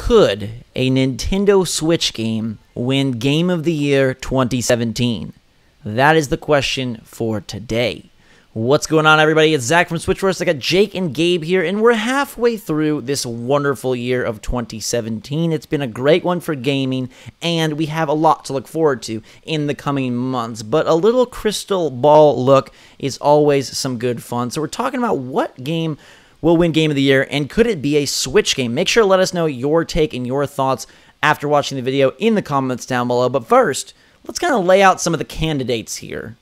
could a Nintendo Switch game win Game of the Year 2017? That is the question for today. What's going on, everybody? It's Zach from Switchverse. I got Jake and Gabe here, and we're halfway through this wonderful year of 2017. It's been a great one for gaming, and we have a lot to look forward to in the coming months. But a little crystal ball look is always some good fun. So we're talking about what game will win Game of the Year, and could it be a Switch game? Make sure to let us know your take and your thoughts after watching the video in the comments down below. But first, let's kind of lay out some of the candidates here.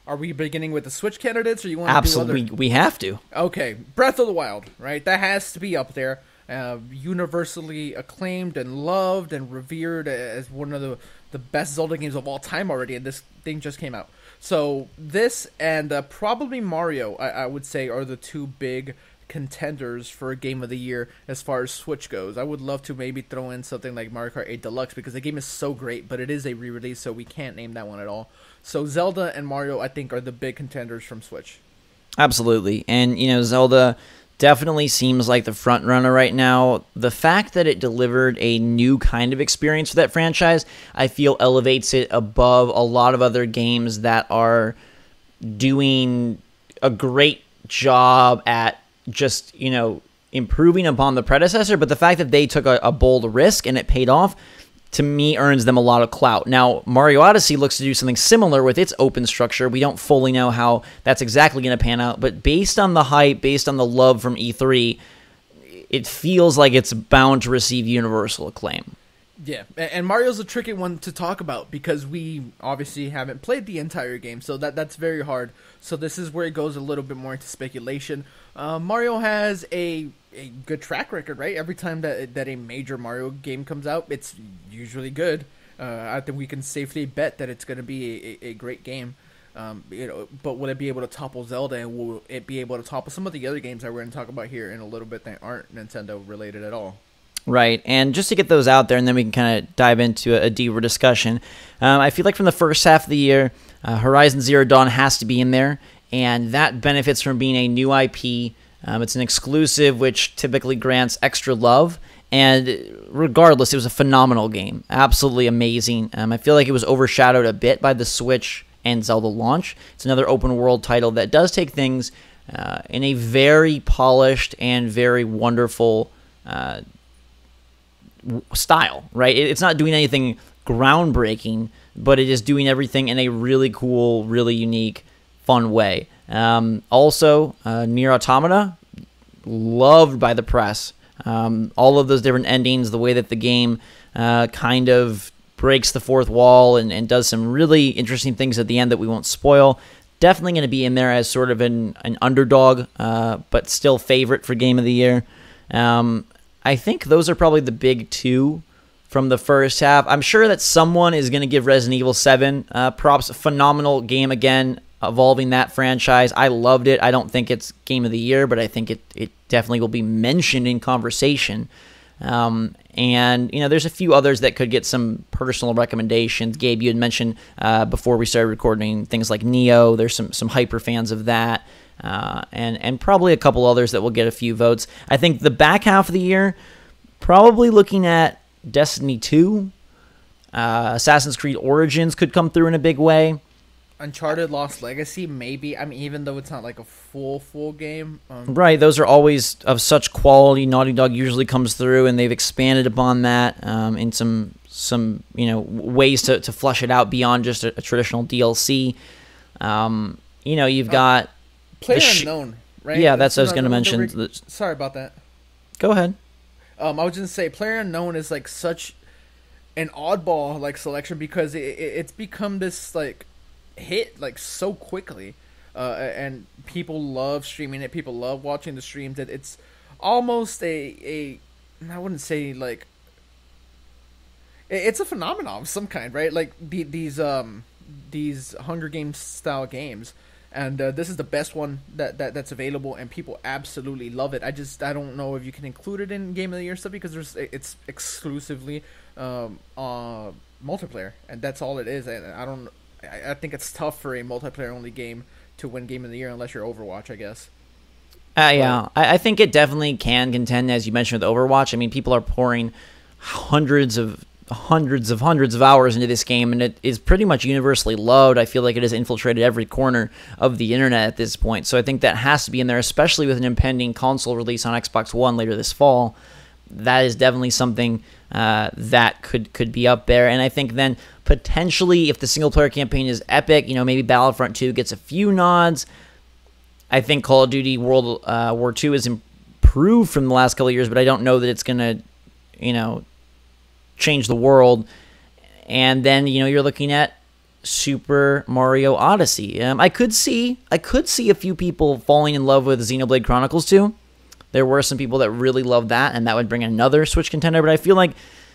Are we beginning with the Switch candidates, or you want to Absolutely, do other? we have to. Okay, Breath of the Wild, right? That has to be up there. Universally acclaimed and loved and revered as one of the best Zelda games of all time already, and this thing just came out. So this and probably Mario, I would say, are the two big contenders for a Game of the Year as far as Switch goes. I would love to maybe throw in something like Mario Kart 8 Deluxe, because the game is so great, but it is a re-release, so we can't name that one at all. So Zelda and Mario, I think, are the big contenders from Switch. Absolutely. And, Zelda definitely seems like the front runner right now. The fact that it delivered a new kind of experience for that franchise, I feel elevates it above a lot of other games that are doing a great job at just, improving upon the predecessor. But the fact that they took a bold risk and it paid off, to me, earns them a lot of clout. Now, Mario Odyssey looks to do something similar with its open structure. We don't fully know how that's exactly going to pan out, but based on the hype, based on the love from E3, it feels like it's bound to receive universal acclaim. Yeah, and Mario's a tricky one to talk about because we obviously haven't played the entire game, so that's very hard. So this is where it goes a little bit more into speculation. Mario has a good track record, right? Every time that a major Mario game comes out, it's usually good. I think we can safely bet that it's going to be a great game. But will it be able to topple Zelda, and will it be able to topple some of the other games that we're going to talk about here in a little bit that aren't Nintendo related at all? Right, and just to get those out there, and then we can kind of dive into a deeper discussion. I feel like from the first half of the year, Horizon Zero Dawn has to be in there, and that benefits from being a new IP. It's an exclusive, which typically grants extra love, and regardless, it was a phenomenal game. Absolutely amazing. I feel like it was overshadowed a bit by the Switch and Zelda launch. It's another open-world title that does take things in a very polished and very wonderful style, right? It's not doing anything groundbreaking, but it is doing everything in a really cool, really unique, fun way. Also, Nier Automata, loved by the press. All of those different endings, the way that the game kind of breaks the fourth wall and does some really interesting things at the end that we won't spoil. Definitely going to be in there as sort of an underdog, but still favorite for Game of the Year. I think those are probably the big two from the first half. I'm sure that someone is going to give Resident Evil 7 props. A phenomenal game again, evolving that franchise. I loved it. I don't think it's Game of the Year, but I think it definitely will be mentioned in conversation. And, there's a few others that could get some personal recommendations. Gabe, you had mentioned before we started recording things like Neo. There's some hyper fans of that. And probably a couple others that will get a few votes. I think the back half of the year, probably looking at Destiny 2, Assassin's Creed Origins could come through in a big way. Uncharted Lost Legacy, maybe. I mean, even though it's not like a full game. Right, those are always of such quality. Naughty Dog usually comes through, and they've expanded upon that in some ways to flush it out beyond just a traditional DLC. You've got PlayerUnknown, right? Yeah, that's what I was going to mention. Sorry about that. Go ahead. I was going to say PlayerUnknown is like such an oddball like selection because it's become this like hit like so quickly, and people love streaming it. People love watching the streams. It's almost I wouldn't say like it's a phenomenon of some kind, right? Like these Hunger Games style games. And this is the best one that's available, and people absolutely love it. I don't know if you can include it in Game of the Year stuff because it's exclusively multiplayer, and that's all it is. And I think it's tough for a multiplayer only game to win Game of the Year unless you're Overwatch, I guess. Yeah, I think it definitely can contend, as you mentioned with Overwatch. I mean, people are pouring hundreds of hours into this game, and it is pretty much universally loved. I feel like it has infiltrated every corner of the internet at this point. So I think that has to be in there, especially with an impending console release on Xbox One later this fall. That is definitely something that could be up there. And I think then potentially, if the single player campaign is epic, maybe Battlefront 2 gets a few nods. I think Call of Duty World War II is improved from the last couple of years, but I don't know that it's going to, change the world. And then, you're looking at Super Mario Odyssey. I could see a few people falling in love with Xenoblade Chronicles 2. There were some people that really loved that, and that would bring another Switch contender, but I feel like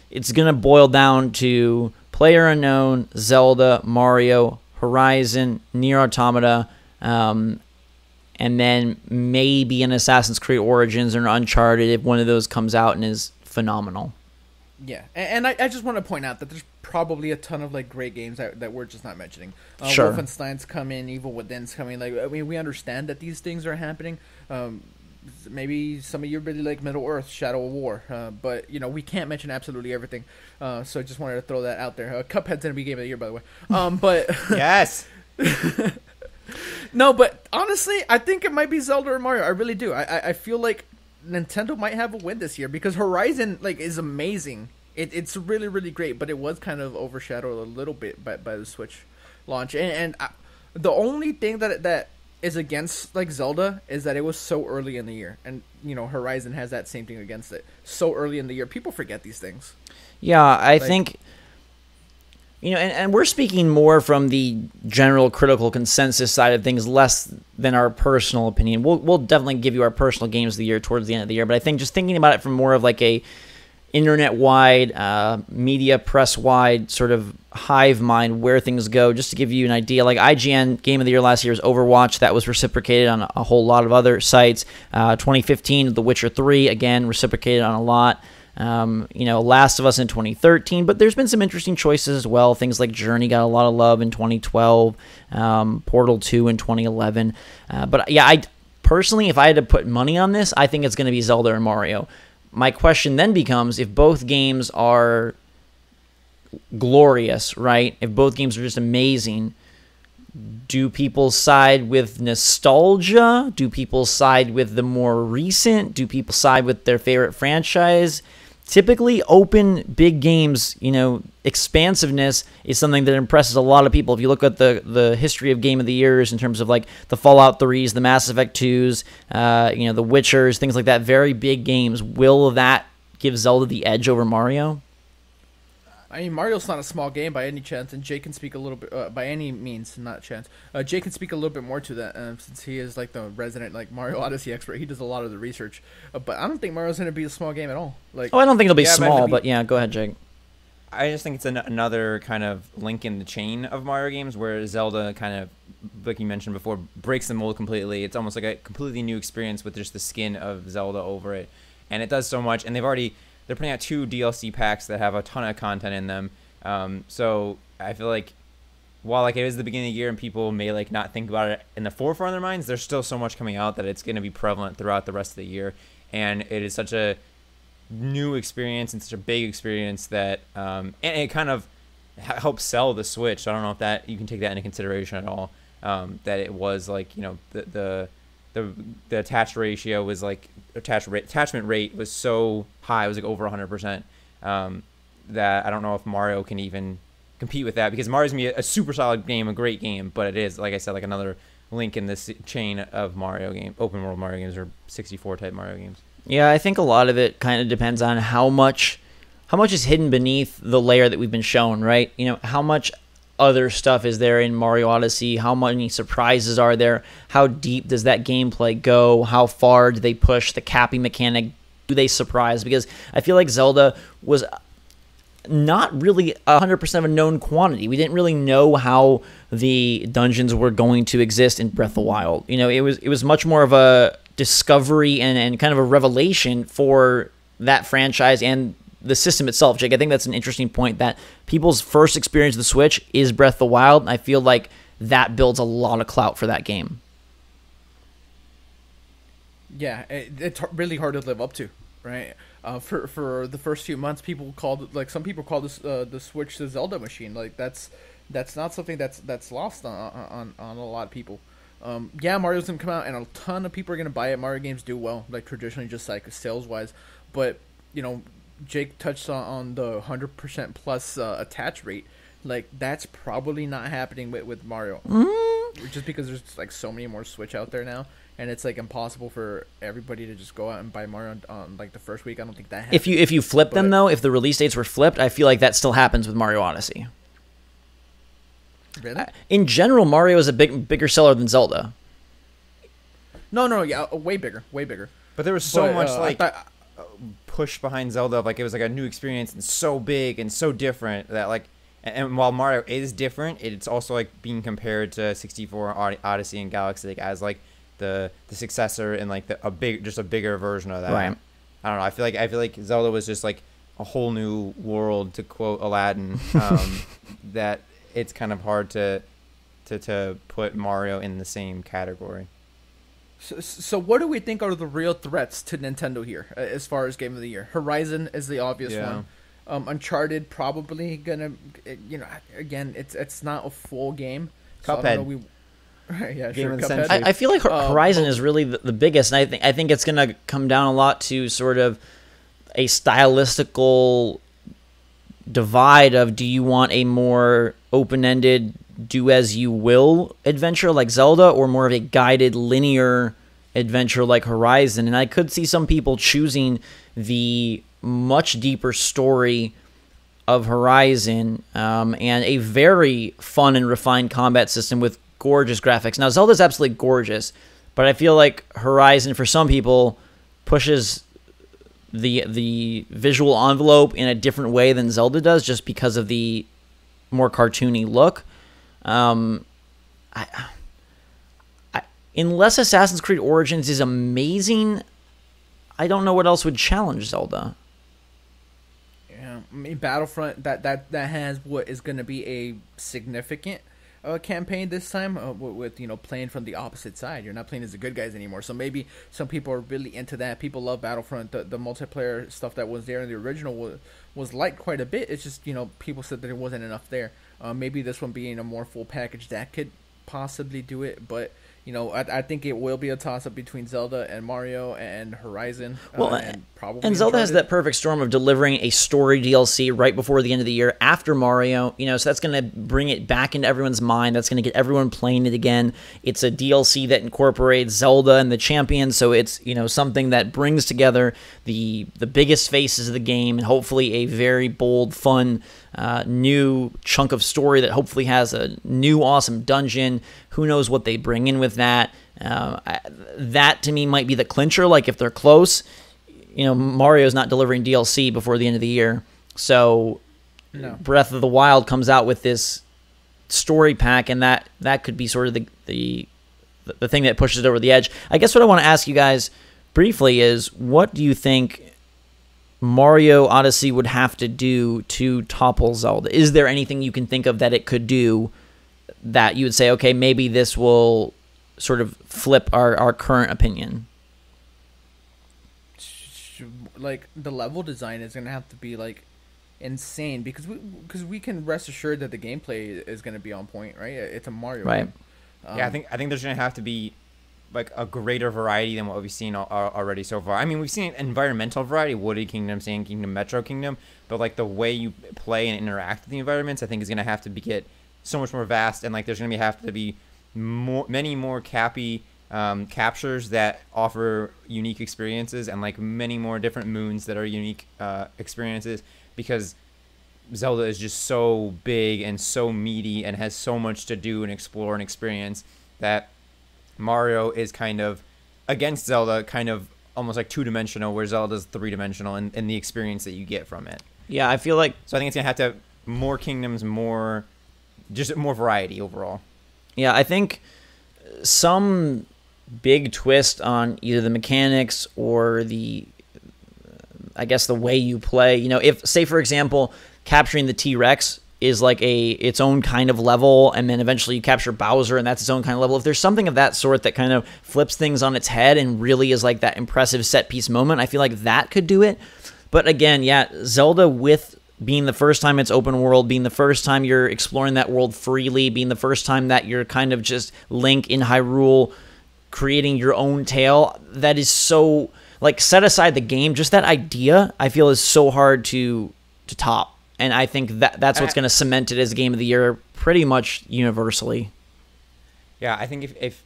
it's going to boil down to PlayerUnknown, Zelda, Mario, Horizon, Nier Automata, and then maybe an Assassin's Creed Origins or an Uncharted if one of those comes out and is phenomenal. Yeah, and I just want to point out that there's probably a ton of great games that we're just not mentioning. Sure. Wolfenstein's coming, Evil Within's coming. We understand that these things are happening. Maybe some of you really like Middle Earth, Shadow of War, but we can't mention absolutely everything. So I just wanted to throw that out there. Cuphead's gonna be Game of the Year, by the way. But yes. No, but honestly, I think it might be Zelda or Mario. I really do. I feel like Nintendo might have a win this year because Horizon is amazing. It's really, really great, but it was kind of overshadowed a little bit by the Switch launch. And the only thing that is against Zelda is that it was so early in the year, and Horizon has that same thing against it. So early in the year, people forget these things. Yeah, I think. And we're speaking more from the general critical consensus side of things, less than our personal opinion. We'll definitely give you our personal games of the year towards the end of the year, but I think just thinking about it from more of a internet-wide, media press-wide sort of hive mind where things go, just to give you an idea. IGN Game of the Year last year was Overwatch. That was reciprocated on a whole lot of other sites. 2015, The Witcher 3, again, reciprocated on a lot. Last of Us in 2013, but there's been some interesting choices as well. Things like Journey got a lot of love in 2012, Portal 2 in 2011. But yeah, I personally, if I had to put money on this, I think it's going to be Zelda or Mario. My question then becomes, if both games are glorious, right? If both games are just amazing, do people side with nostalgia? Do people side with the more recent? Do people side with their favorite franchise? Typically, open, big games, expansiveness is something that impresses a lot of people. If you look at the history of Game of the Years in terms of the Fallout 3s, the Mass Effect 2s, the Witchers, things like that, very big games, will that give Zelda the edge over Mario? I mean, Mario's not a small game by any chance, and Jay can speak a little bit, by any means, not chance. Jay can speak a little bit more to that, since he is the resident Mario Odyssey expert. He does a lot of the research, but I don't think Mario's going to be a small game at all. I don't think it'll be small, but yeah, go ahead, Jake. I just think it's another kind of link in the chain of Mario games where Zelda kind of, like you mentioned before, breaks the mold completely. It's almost like a completely new experience with just the skin of Zelda over it, and it does so much. And they're putting out 2 DLC packs that have a ton of content in them. So I feel like while it is the beginning of the year and people may not think about it in the forefront of their minds, there's still so much coming out that it's going to be prevalent throughout the rest of the year. And it is such a new experience and such a big experience that and it kind of helps sell the Switch. So I don't know if that you can take that into consideration at all. That it was the attach ratio was attachment rate was so high, it was over 100%, that I don't know if Mario can even compete with that, because Mario's gonna be a super solid game, a great game, but it is, like I said, another link in this chain of Mario game, open world Mario games or 64 type Mario games. Yeah, I think a lot of it kind of depends on how much is hidden beneath the layer that we've been shown, right? How much other stuff is there in Mario Odyssey? How many surprises are there? How deep does that gameplay go? How far do they push the capping mechanic? Do they surprise? Because I feel like Zelda was not really 100% of a known quantity. We didn't really know how the dungeons were going to exist in Breath of the Wild. It was much more of a discovery and kind of a revelation for that franchise and the system itself, Jake. I think that's an interesting point, that people's first experience with the Switch is Breath of the Wild. I feel like that builds a lot of clout for that game. Yeah, it's really hard to live up to, right? For the first few months, people called like some people call this the Switch the Zelda machine. Like that's not something that's lost on a lot of people. Yeah, Mario's gonna come out, and a ton of people are gonna buy it. Mario games do well, like traditionally, just like sales wise. But you know, Jake touched on the 100% plus attach rate. Like that's probably not happening with Mario, just because there's like so many more Switch out there now, and it's like impossible for everybody to just go out and buy Mario on like the first week. I don't think that happens. If you flip them though, if the release dates were flipped, I feel like that still happens with Mario Odyssey. Really? In general, Mario is a bigger seller than Zelda. No, yeah, way bigger. But there was so much push push behind Zelda, like it was like a new experience and so big and so different that like, and while Mario is different, it's also like being compared to 64 Odyssey and Galaxy like, as like the successor and like a bigger version of that. Right. I don't know. I feel like Zelda was just like a whole new world, to quote Aladdin. That it's kind of hard to put Mario in the same category. So what do we think are the real threats to Nintendo here as far as Game of the Year? Horizon is the obvious one. Uncharted probably gonna, again, it's not a full game. So Cuphead. I don't know, yeah, Game sure. of the Cuphead. century. I feel like Horizon is really the biggest, and I think it's gonna come down a lot to sort of a stylistical divide of, do you want a more open-ended do as you will adventure like Zelda, or more of a guided linear adventure like Horizon? And I could see some people choosing the much deeper story of Horizon, and a very fun and refined combat system with gorgeous graphics. Now Zelda's absolutely gorgeous, but I feel like Horizon for some people pushes the visual envelope in a different way than Zelda does, just because of the more cartoony look. Unless Assassin's Creed Origins is amazing, I don't know what else would challenge Zelda. Yeah, I mean, Battlefront that has what is going to be a significant campaign this time, with playing from the opposite side. You're not playing as the good guys anymore, so maybe some people are really into that. People love Battlefront. The multiplayer stuff that was there in the original was liked quite a bit. It's just people said that there wasn't enough there. Maybe this one being a more full package that could possibly do it, but I think it will be a toss-up between Zelda and Mario and Horizon. Well, and probably and Zelda has Uncharted. that perfect storm of delivering a story DLC right before the end of the year after Mario. So that's going to bring it back into everyone's mind. That's going to get everyone playing it again. It's a DLC that incorporates Zelda and the champions, so it's something that brings together the biggest faces of the game, and hopefully a very bold, fun, new chunk of story that hopefully has a new awesome dungeon. Who knows what they bring in with that? That to me might be the clincher. Like if they're close, Mario's not delivering DLC before the end of the year, so No. Breath of the Wild comes out with this story pack, and that could be sort of the thing that pushes it over the edge. I guess what I want to ask you guys briefly is, what do you think Mario Odyssey would have to do to topple Zelda? Is there anything you can think of that it could do that you would say, okay, maybe this will sort of flip our current opinion? Like the level design is gonna have to be like insane, because we can rest assured that the gameplay is gonna be on point, right? It's a Mario Right. game. Yeah, I think there's gonna have to be like a greater variety than what we've seen already so far. I mean, we've seen environmental variety, Woody Kingdom, Sand Kingdom, Metro Kingdom, but like the way you play and interact with the environments, I think is gonna have to get so much more vast, and like there's gonna have to be many more captures that offer unique experiences, and like many more different moons that are unique experiences, because Zelda is just so big and so meaty and has so much to do and explore and experience, that Mario is kind of against Zelda, kind of almost like two-dimensional, where Zelda's three-dimensional in the experience that you get from it. Yeah, I feel like... So I think it's going to have to have more kingdoms, more variety overall. Yeah, I think some big twist on either the mechanics or the way you play. If, say, for example, capturing the T-Rex is like its own kind of level, and then eventually you capture Bowser and that's its own kind of level. If there's something of that sort that kind of flips things on its head and really is like that impressive set piece moment, I feel like that could do it. But again, yeah, Zelda, with being the first time it's open world, being the first time you're exploring that world freely, being the first time that you're kind of just Link in Hyrule creating your own tale, that is so, like, set aside the game, just that idea I feel is so hard to top. And I think that's what's going to cement it as Game of the Year pretty much universally. Yeah, I think if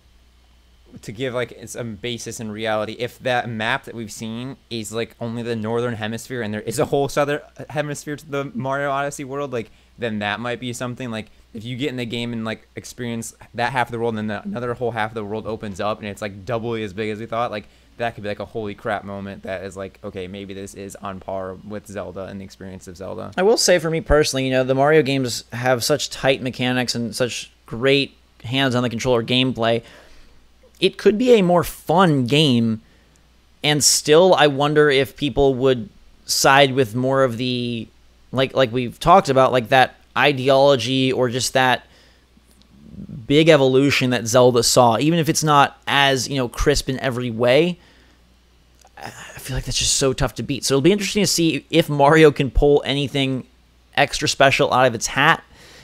to give like some basis in reality, if that map that we've seen is like only the northern hemisphere and there is a whole southern hemisphere to the Mario Odyssey world, like then that might be something. Like if you get in the game and like experience that half of the world and then another whole half of the world opens up and it's like doubly as big as we thought, like that could be like a holy crap moment that is like, okay, maybe this is on par with Zelda and the experience of Zelda. I will say, for me personally, the Mario games have such tight mechanics and such great hands on the controller gameplay. It could be a more fun game, and still I wonder if people would side with more of the, like we've talked about, like that ideology or just that big evolution that Zelda saw, even if it's not as, crisp in every way. I feel like that's just so tough to beat. So it'll be interesting to see if Mario can pull anything extra special out of its hat,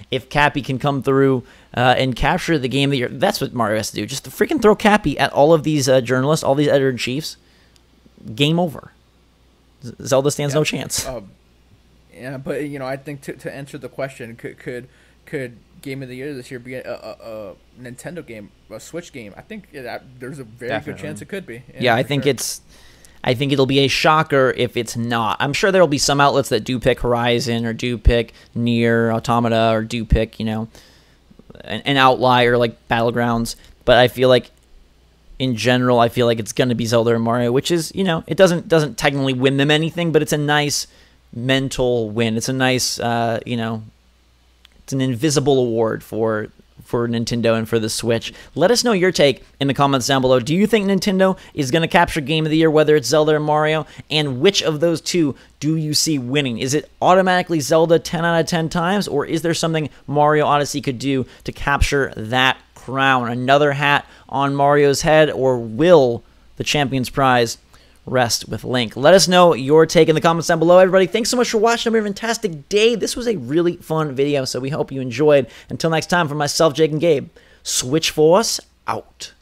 if Cappy can come through and capture the Game of the Year. That's what Mario has to do. Just to freaking throw Cappy at all of these journalists, all these editor-in-chiefs. Game over. Zelda stands no chance. Yeah, but I think to answer the question, could Game of the Year this year be a Nintendo game, a Switch game? I think there's a very good chance it could be. Yeah, I think I think it'll be a shocker if it's not. I'm sure there'll be some outlets that do pick Horizon or do pick Nier Automata or do pick, an outlier like Battlegrounds. But I feel like, in general, I feel like it's going to be Zelda and Mario, which is, it doesn't technically win them anything, but it's a nice mental win. It's a nice, it's an invisible award for Nintendo and for the Switch. Let us know your take in the comments down below. Do you think Nintendo is going to capture Game of the Year, whether it's Zelda or Mario? And which of those two do you see winning? Is it automatically Zelda 10 out of 10 times, or is there something Mario Odyssey could do to capture that crown? Another hat on Mario's head, or will the Champion's Prize rest with Link? Let us know your take in the comments down below, everybody. Thanks so much for watching. Have a fantastic day. This was a really fun video, so we hope you enjoyed. Until next time, for myself, Jake, and Gabe, Switch Force out.